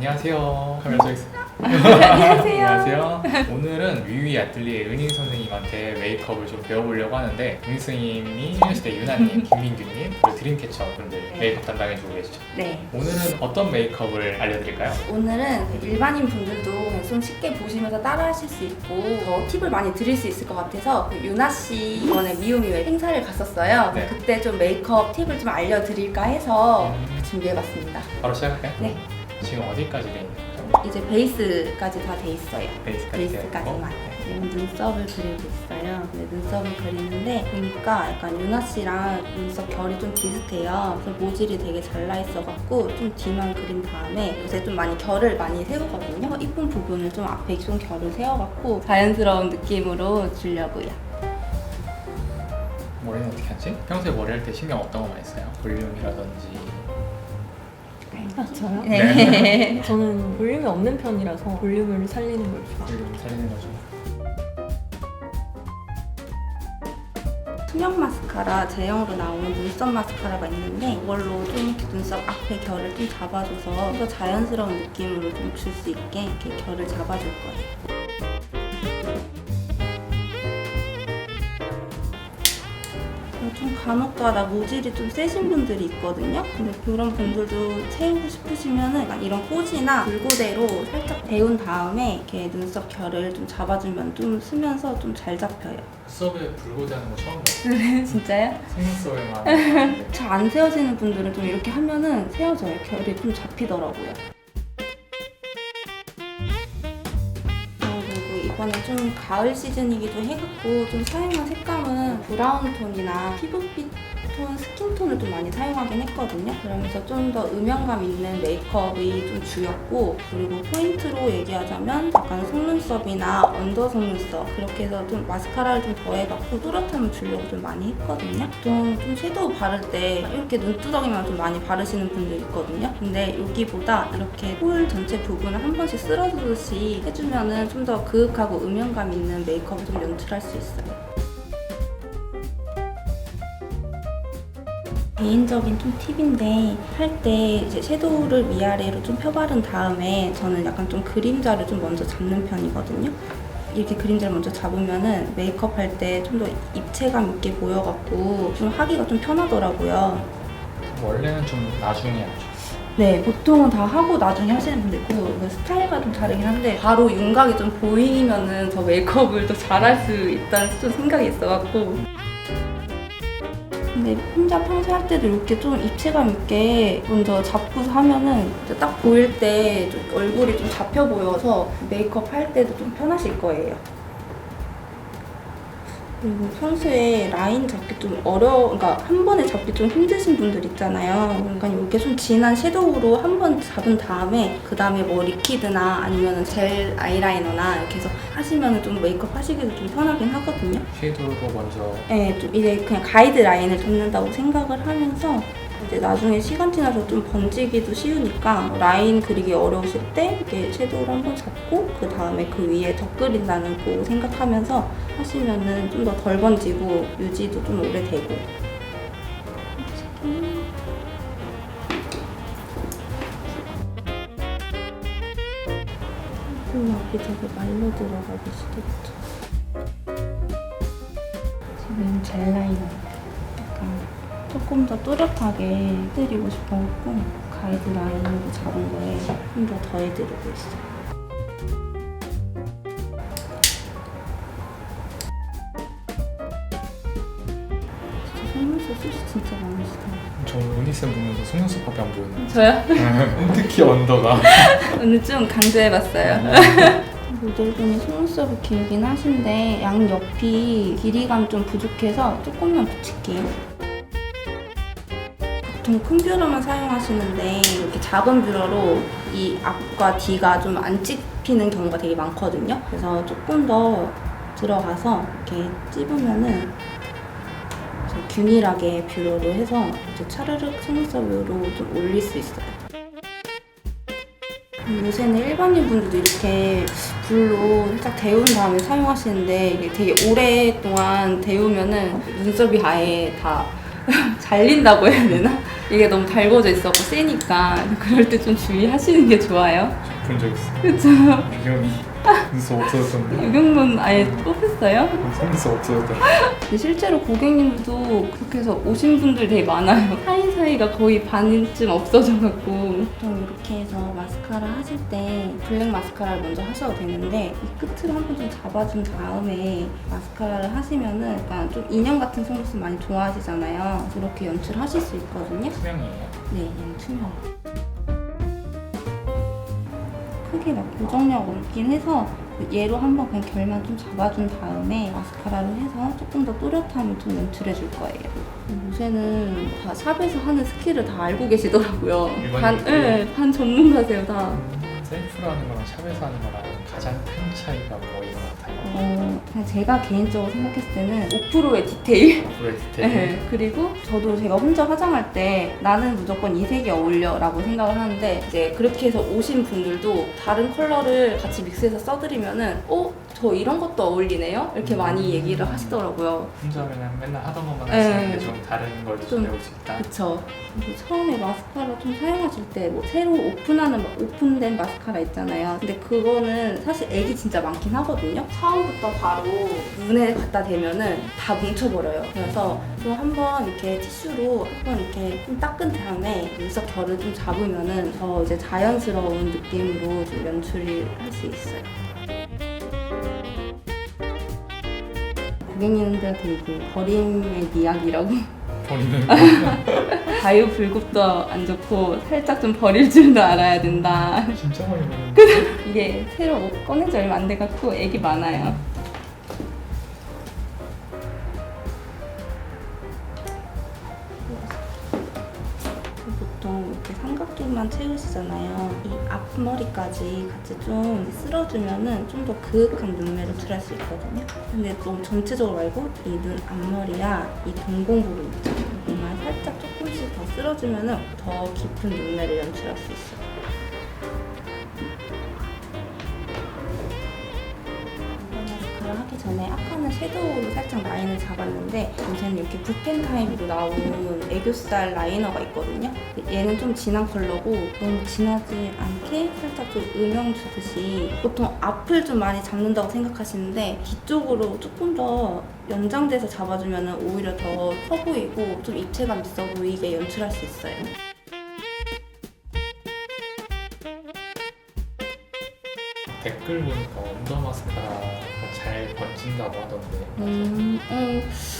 안녕하세요. 카메라 써 있어요. 안녕하세요. 안녕하세요. 오늘은 위위 아틀리에 은희 선생님한테 메이크업을 좀 배워보려고 하는데, 은희 선생님이 소녀시대 유나님, 김민규님, 그리고 드림캐쳐 분들 메이크업 담당해주고 계시죠. 네. 오늘은 어떤 메이크업을 알려드릴까요? 오늘은 일반인 분들도 좀 쉽게 보시면서 따라하실 수 있고 더 팁을 많이 드릴 수 있을 것 같아서 유나 씨 이번에 미우미우 행사를 갔었어요. 네. 그때 좀 메이크업 팁을 좀 알려드릴까 해서 준비해봤습니다. 바로 시작할까요? 네. 지금 어디까지 돼 있는 거죠? 이제 베이스까지 다 돼 있어요. 돼 베이스까지만. 있고. 눈썹을 그리고 있어요. 근데 눈썹을 그리는데 보니까 약간 유나 씨랑 눈썹 결이 좀 비슷해요. 그래서 모질이 되게 잘 나 있어갖고 좀 뒤만 그린 다음에 요새 좀 많이 결을 많이 세우거든요. 이쁜 부분을 좀 앞에 좀 결을 세워갖고 자연스러운 느낌으로 주려고요. 머리는 어떻게 하지? 평소에 머리 할 때 신경 어떤 거 많이 써요? 볼륨이라든지. 저요? 네. 저는 볼륨이 없는 편이라서 볼륨을 살리는 걸 좋아해요. 볼륨 살리는 거죠. 투명 마스카라 제형으로 나오는 눈썹 마스카라가 있는데 이걸로 좀 눈썹 앞에 결을 좀 잡아줘서 좀 더 자연스러운 느낌으로 좀 줄 수 있게 이렇게 결을 잡아줄 거예요. 좀 간혹가다 모질이 좀 세신 분들이 있거든요. 근데 그런 분들도 채우고 싶으시면은 이런 꽂이나 불고데로 살짝 데운 다음에 이렇게 눈썹 결을 좀 잡아주면 좀 쓰면서 좀 잘 잡혀요. 수업에 불고지 하는 거 처음 봤어요. 진짜요? 생수업에만. 잘 안 세워지는 분들은 좀 이렇게 하면은 세워져요. 결이 좀 잡히더라고요. 그리고 이번에 좀 가을 시즌이기도 해갖고 좀 사용한 색감은 브라운 톤이나 피부빛 톤, 스킨톤을 좀 많이 사용하긴 했거든요. 그러면서 좀 더 음영감 있는 메이크업이 좀 주였고, 그리고 포인트로 얘기하자면 약간 속눈썹이나 언더 속눈썹 그렇게 해서 좀 마스카라를 좀 더해갖고 또렷함을 주려고 좀 많이 했거든요. 좀 섀도우 바를 때 이렇게 눈두덩이만 좀 많이 바르시는 분들 있거든요. 근데 여기보다 이렇게 홀 전체 부분을 한 번씩 쓸어주듯이 해주면은 좀 더 그윽하고 음영감 있는 메이크업을 좀 연출할 수 있어요. 개인적인 좀 팁인데 할 때 이제 섀도우를 위아래로 좀 펴바른 다음에 저는 약간 좀 그림자를 좀 먼저 잡는 편이거든요. 이렇게 그림자를 먼저 잡으면은 메이크업 할 때 좀 더 입체감 있게 보여갖고 좀 하기가 좀 편하더라고요. 원래는 좀 나중에 하죠. 네, 보통은 다 하고 나중에 하시는 분들 있고 스타일과 좀 다르긴 한데 바로 윤곽이 좀 보이면은 더 메이크업을 더 잘할 수 있다는 좀 생각이 있어갖고. 근데 혼자 평소 할 때도 이렇게 좀 입체감 있게 먼저 잡고서 하면은 딱 보일 때 좀 얼굴이 좀 잡혀 보여서 메이크업 할 때도 좀 편하실 거예요. 그리고 평소에 라인 잡기 좀 그러니까 한 번에 잡기 좀 힘드신 분들 있잖아요. 그러니까 이렇게 좀 진한 섀도우로 한 번 잡은 다음에 그 다음에 뭐 리퀴드나 아니면 젤 아이라이너나 이렇게 해서 하시면 좀 메이크업 하시기도 좀 편하긴 하거든요. 섀도우로 먼저. 네, 좀 이제 그냥 가이드 라인을 잡는다고 생각을 하면서 이제 나중에 시간 지나서 좀 번지기도 쉬우니까 라인 그리기 어려우실 때 이렇게 섀도우를 한번 잡고 그 다음에 그 위에 덧그린다는 거 생각하면서 하시면은 좀 더 덜 번지고 유지도 좀 오래되고. 앞이 되게 말려 들어가기 시작했죠. 지금 젤 라이너 약간 조금 더 또렷하게 해드리고 싶어갖고 가이드 라인으로 잡은 거에 좀 더 더해드리고 있어요. 진짜 속눈썹 숱이 진짜 많으시다. 저 은희쌤 보면서 속눈썹밖에 안 보였는데. 저요? 특히 언더가. 오늘 좀 강조해봤어요. 모델분이 속눈썹이 길긴 하신데 양옆이 길이감이 좀 부족해서 조금만 붙일게요. 보통 큰 뷰러만 사용하시는데 이렇게 작은 뷰러로 이 앞과 뒤가 좀 안 찝히는 경우가 되게 많거든요. 그래서 조금 더 들어가서 이렇게 찝으면은 균일하게 뷰러로 해서 이제 차르륵 속눈썹 위로 좀 올릴 수 있어요. 요새는 일반인 분들도 이렇게 불로 살짝 데운 다음에 사용하시는데 이게 되게 오랫동안 데우면은 눈썹이 아예 다 잘린다고 해야 되나? 이게 너무 달궈져 있어서 세니까 그럴 때 좀 주의하시는 게 좋아요. 본 적 있어. 그쵸? 유경이 눈썹 없어졌던데. 유경문 아예 뽑혔어요? 속눈썹 없어졌던데. 근데 실제로 고객님들도 그렇게 해서 오신 분들 되게 많아요. 사이사이가 거의 반쯤 없어져갖고. 보통 이렇게 해서 마스카라 하실 때 블랙 마스카라를 먼저 하셔도 되는데 이 끝을 한번 좀 잡아준 다음에 마스카라를 하시면은 약간 좀 인형 같은 속눈썹 많이 좋아하시잖아요. 그렇게 연출하실 수 있거든요. 투명이에요. 네, 얘는 투명. 크게 막 고정력 없긴 해서 얘로 한번 그냥 결만 좀 잡아준 다음에 마스카라로 해서 조금 더 또렷함을 좀 연출해 줄 거예요. 요새는 다 샵에서 하는 스킬을 다 알고 계시더라고요. 반 전문가세요, 다. 셀프로 하는 거랑 샵에서 하는 거랑 가장 큰 차이가 뭐인 것 같아요? 그냥 제가 개인적으로 생각했을 때는 5%의 디테일. 앞으로의 디테일. 네, 그리고 저도 제가 혼자 화장할 때 나는 무조건 이 색이 어울려 라고 생각을 하는데 이제 그렇게 해서 오신 분들도 다른 컬러를 같이 믹스해서 써드리면은 저 이런 것도 어울리네요? 이렇게 많이 얘기를 하시더라고요. 혼자 그냥 맨날 하던 것만 네. 하시는데 좀 다른 걸 좀 좀 배울 수 있다. 그쵸. 그리고 처음에 마스카라 좀 사용하실 때 뭐 새로 오픈된 마스카라 있잖아요. 근데 그거는 사실 액이 진짜 많긴 하거든요. 처음부터 바로 눈에 갖다 대면은 다 뭉쳐버려요. 그래서 좀 한번 이렇게 티슈로 한번 이렇게 좀 닦은 다음에 눈썹 결을 좀 잡으면은 더 이제 자연스러운 느낌으로 좀 연출을 할 수 있어요. 고객님들한테 이게 버림의 이야기라고 버리는 거. 자유불급도 안 좋고 살짝 좀 버릴 줄도 알아야 된다. 진짜 많이 버리는데. 이게 새로 뭐 꺼낸 지 얼마 안 돼갖고 액이 많아요. 보통 이렇게 삼각존만 채우시잖아요. 이 앞머리까지 같이 좀 쓸어주면은 좀 더 그윽한 눈매를 연출할 수 있거든요. 근데 너무 전체적으로 말고 이 눈 앞머리야 이 동공 부분 있죠. 여기만 살짝 조금씩 더 쓸어주면은 더 깊은 눈매를 연출할 수 있어요. 마스카라 하기 전에 아까는 섀도우로 살짝 라인을 잡았는데 요새는 이렇게 붓펜 타입으로 나온 애교살 라이너가 있거든요. 얘는 좀 진한 컬러고 너무 진하지 않게 살짝 좀 음영 주듯이 보통 앞을 좀 많이 잡는다고 생각하시는데 뒤쪽으로 조금 더 연장돼서 잡아주면 오히려 더 커 보이고 좀 입체감 있어 보이게 연출할 수 있어요. 댓글 보니까 언더 마스카라가 잘 번진다고 하던데.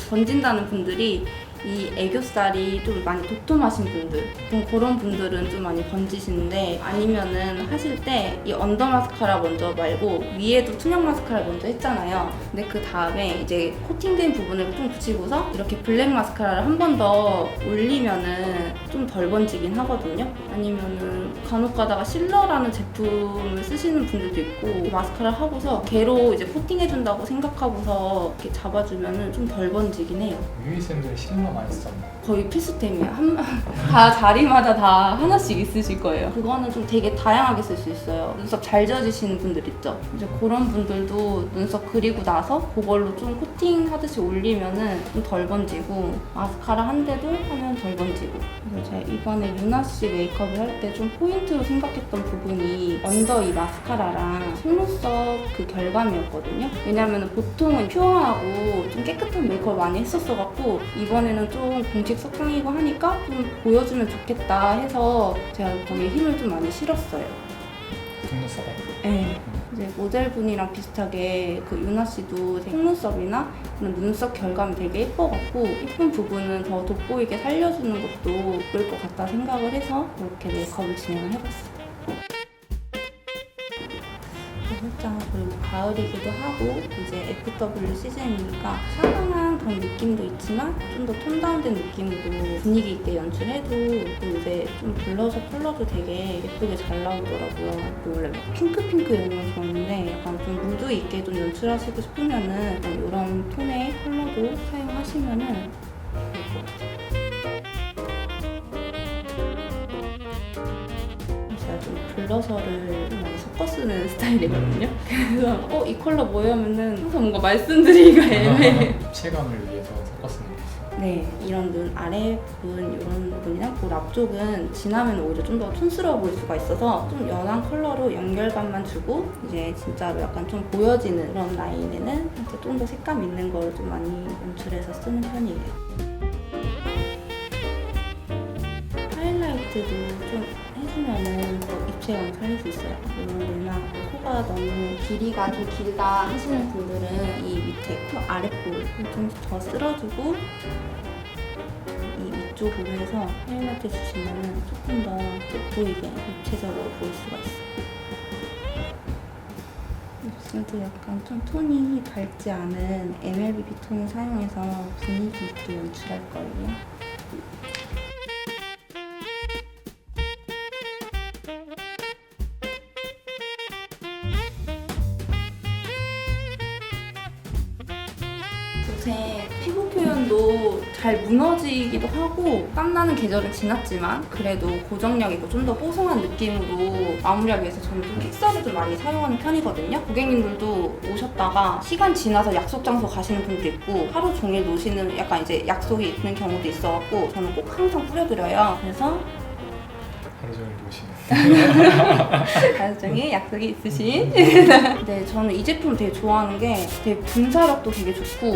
번진다는 분들이 이 애교살이 좀 많이 도톰하신 분들, 보통 그런 분들은 좀 많이 번지시는데 아니면은 하실 때 이 언더 마스카라 먼저 말고 위에도 투명 마스카라 먼저 했잖아요. 근데 그 다음에 이제 코팅된 부분을 좀 붙이고서 이렇게 블랙 마스카라를 한 번 더 올리면은 좀 덜 번지긴 하거든요. 아니면은 간혹 가다가 실러라는 제품을 쓰시는 분들도 있고 마스카라 하고서 걔로 이제 코팅해준다고 생각하고서 이렇게 잡아주면은 좀 덜 번지긴 해요. 유희쌤들이 실러 많이 썼나? 거의 필수템이에요. 다 자리마다 다 하나씩 있으실 거예요. 그거는 좀 되게 다양하게 쓸 수 있어요. 눈썹 잘 지어지시는 분들 있죠? 이제 그런 분들도 눈썹 그리고 나서 그걸로 좀 코팅하듯이 올리면은 좀 덜 번지고 마스카라 한 대도 하면 덜 번지고. 그래서 제가 이번에 유나 씨 메이크업을 할 때 좀 포인트로 생각했던 부분이 언더 이 마스카라랑 속눈썹 그 결감이었거든요. 왜냐면 보통은 퓨어하고 좀 깨끗한 메이크업을 많이 했었어갖고 이번에는 좀 공식 석상이고 하니까 좀 보여주면 좋겠다 해서 제가 거기에 힘을 좀 많이 실었어요. 속눈썹에. 네. 이제 모델분이랑 비슷하게 그 유나 씨도 속눈썹이나 그런 눈썹 결감이 되게 예뻐갖고 예쁜 부분은 더 돋보이게 살려주는 것도 예쁠 것 같다 생각을 해서 이렇게 메이크업을 진행을 해봤어요. 살짝 그리고 가을이기도 하고 이제 FW 시즌이니까 차분한 그런 느낌도 있지만 좀 더 톤 다운된 느낌으로 분위기 있게 연출해도 또 이제 좀 블러셔 컬러도 되게 예쁘게 잘 나오더라고요. 원래 막 핑크핑크 이런 건 좋아하는데 약간 좀 무드 있게 좀 연출하시고 싶으면은 약간 이런 톤의 컬러도 사용하시면은 좋을 것 같아요. 제가 좀 블러셔를 좀 많이 섞어 쓰는 스타일이거든요. 그래서 이 컬러 뭐예요? 하면은 항상 뭔가 말씀드리기가 애매해. 입체감을 위해서 섞었으면 좋겠어요. 네, 이런 눈 아래 부분 이런 부분이나 볼 앞쪽은 지나면 오히려 좀 더 촌스러워 보일 수가 있어서 좀 연한 컬러로 연결감만 주고 이제 진짜로 약간 좀 보여지는 그런 라인에는 좀 더 색감 있는 걸 좀 많이 연출해서 쓰는 편이에요. 하이라이트도 좀 해주면은 더 입체감 살릴 수 있어요. 이런 데나 코가 너무 길이가 좀 길다 하시는 분들은 이 밑에 코 아랫볼을 좀 더 쓸어주고 이 위쪽으로 해서 하이라이트 주시면은 조금 더 돋보이게 입체적으로 보일 수가 있어요. 입술도 약간 좀 톤이 밝지 않은 MLB 톤을 사용해서 분위기 있게 연출할 거예요. 요새 피부 표현도 잘 무너지기도 하고 땀나는 계절은 지났지만 그래도 고정력 있고 좀 더 뽀송한 느낌으로 마무리하기 위해서 저는 좀 픽서를 좀 많이 사용하는 편이거든요. 고객님들도 오셨다가 시간 지나서 약속 장소 가시는 분도 있고 하루 종일 노시는 약간 이제 약속이 있는 경우도 있어갖고 저는 꼭 항상 뿌려드려요. 그래서 하루 종일 보시는. 하루 종일 약속이 있으신 네, 저는 이 제품 되게 좋아하는 게 되게 분사력도 되게 좋고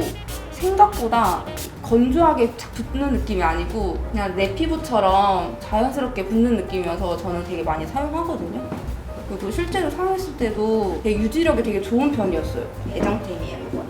생각보다 건조하게 붙는 느낌이 아니고 그냥 내 피부처럼 자연스럽게 붙는 느낌이어서 저는 되게 많이 사용하거든요. 그리고 실제로 사용했을 때도 되게 유지력이 되게 좋은 편이었어요. 애정템이에요, 이건.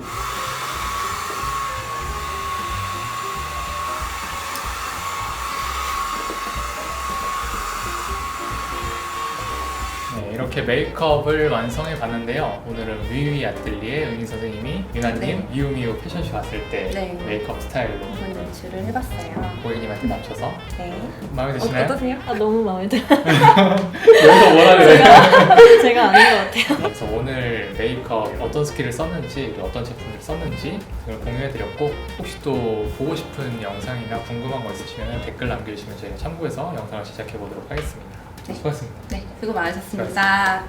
네, 이렇게 메이크업을 완성해 봤는데요. 오늘은 위위 아틀리에 은희 선생님이 유나님 네. 미우미우 패션쇼 왔을 때 네. 메이크업 스타일로 이번 연출을 해봤어요. 고객님한테 맞춰서 네. 마음에 드시나요? 어떠세요? 아 너무 마음에 들어요. 여기서 뭐라 그래? 제가 아닌 것 같아요. 그래서 오늘 메이크업 어떤 스킬을 썼는지 그리고 어떤 제품을 썼는지 그걸 공유해드렸고 혹시 또 보고 싶은 영상이나 궁금한 거 있으시면 댓글 남겨주시면 저희가 참고해서 영상을 제작해보도록 하겠습니다. 네. 수고하셨습니다. 네, 수고 많으셨습니다.